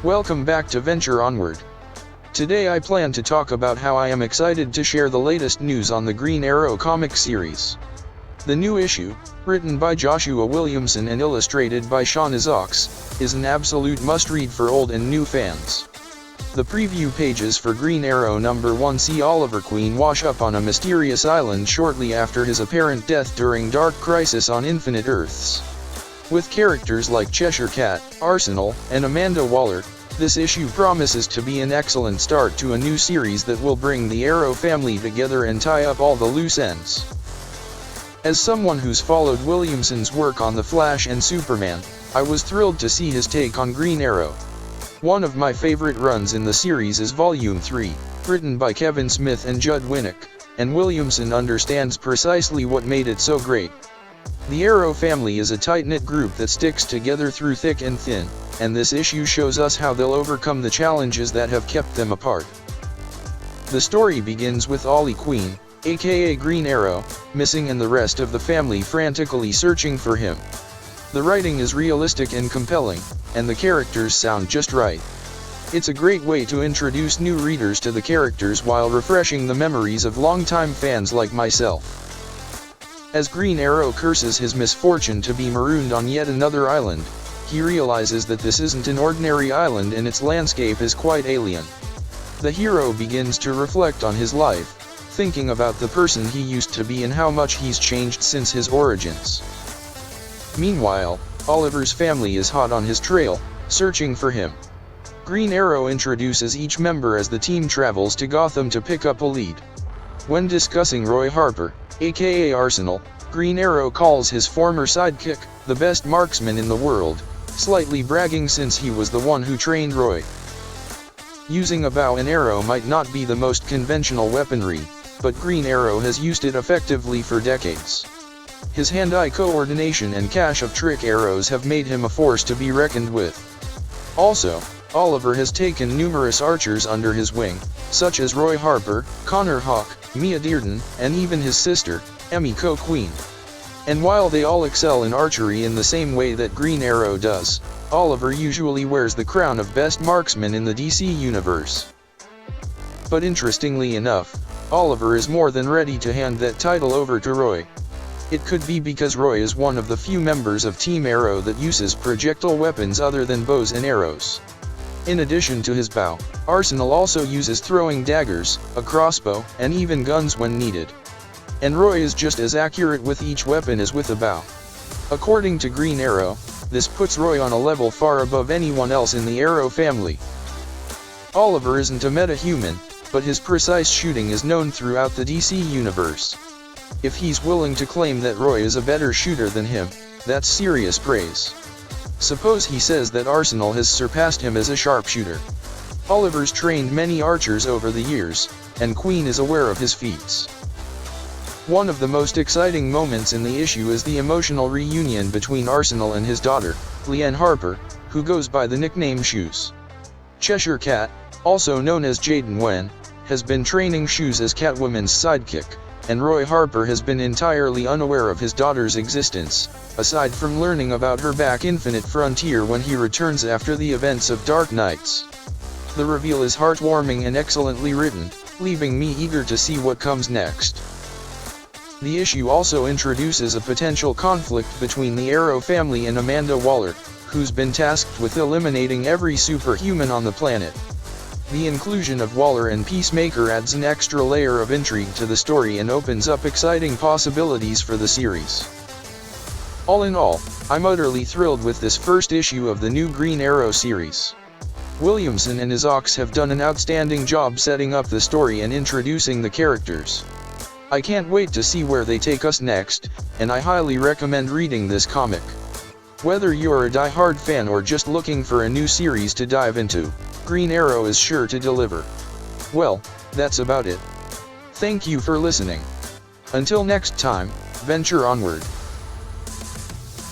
Welcome back to Venture Onward. Today I plan to talk about how I am excited to share the latest news on the Green Arrow comic series. The new issue, written by Joshua Williamson and illustrated by Sean Izaakse, is an absolute must-read for old and new fans. The preview pages for Green Arrow number 1 see Oliver Queen wash up on a mysterious island shortly after his apparent death during Dark Crisis on Infinite Earths. With characters like Cheshire Cat, Arsenal, and Amanda Waller, this issue promises to be an excellent start to a new series that will bring the Arrow family together and tie up all the loose ends. As someone who's followed Williamson's work on The Flash and Superman, I was thrilled to see his take on Green Arrow. One of my favorite runs in the series is Volume 3, written by Kevin Smith and Judd Winick, and Williamson understands precisely what made it so great. The Arrow family is a tight-knit group that sticks together through thick and thin, and this issue shows us how they'll overcome the challenges that have kept them apart. The story begins with Ollie Queen, aka Green Arrow, missing and the rest of the family frantically searching for him. The writing is realistic and compelling, and the characters sound just right. It's a great way to introduce new readers to the characters while refreshing the memories of longtime fans like myself. As Green Arrow curses his misfortune to be marooned on yet another island, he realizes that this isn't an ordinary island and its landscape is quite alien. The hero begins to reflect on his life, thinking about the person he used to be and how much he's changed since his origins. Meanwhile, Oliver's family is hot on his trail, searching for him. Green Arrow introduces each member as the team travels to Gotham to pick up a lead. When discussing Roy Harper, aka Arsenal, Green Arrow calls his former sidekick the best marksman in the world, slightly bragging since he was the one who trained Roy. Using a bow and arrow might not be the most conventional weaponry, but Green Arrow has used it effectively for decades. His hand-eye coordination and cache of trick arrows have made him a force to be reckoned with. Also, Oliver has taken numerous archers under his wing, such as Roy Harper, Connor Hawke, Mia Dearden, and even his sister, Emiko Queen. And while they all excel in archery in the same way that Green Arrow does, Oliver usually wears the crown of best marksman in the DC universe. But interestingly enough, Oliver is more than ready to hand that title over to Roy. It could be because Roy is one of the few members of Team Arrow that uses projectile weapons other than bows and arrows. In addition to his bow, Arsenal also uses throwing daggers, a crossbow, and even guns when needed. And Roy is just as accurate with each weapon as with a bow. According to Green Arrow, this puts Roy on a level far above anyone else in the Arrow family. Oliver isn't a meta-human, but his precise shooting is known throughout the DC universe. If he's willing to claim that Roy is a better shooter than him, that's serious praise. Suppose he says that Arsenal has surpassed him as a sharpshooter. Oliver's trained many archers over the years, and Queen is aware of his feats. One of the most exciting moments in the issue is the emotional reunion between Arsenal and his daughter, Leanne Harper, who goes by the nickname Shoes. Cheshire Cat, also known as Jaden Wen, has been training Shoes as Catwoman's sidekick, and Roy Harper has been entirely unaware of his daughter's existence, aside from learning about her back Infinite Frontier when he returns after the events of Dark Knights. The reveal is heartwarming and excellently written, leaving me eager to see what comes next. The issue also introduces a potential conflict between the Arrow family and Amanda Waller, who's been tasked with eliminating every superhuman on the planet. The inclusion of Waller and Peacemaker adds an extra layer of intrigue to the story and opens up exciting possibilities for the series. All in all, I'm utterly thrilled with this first issue of the new Green Arrow series. Williamson and Izaakse have done an outstanding job setting up the story and introducing the characters. I can't wait to see where they take us next, and I highly recommend reading this comic. Whether you're a die-hard fan or just looking for a new series to dive into, Green Arrow is sure to deliver. Well, that's about it. Thank you for listening. Until next time, venture onward.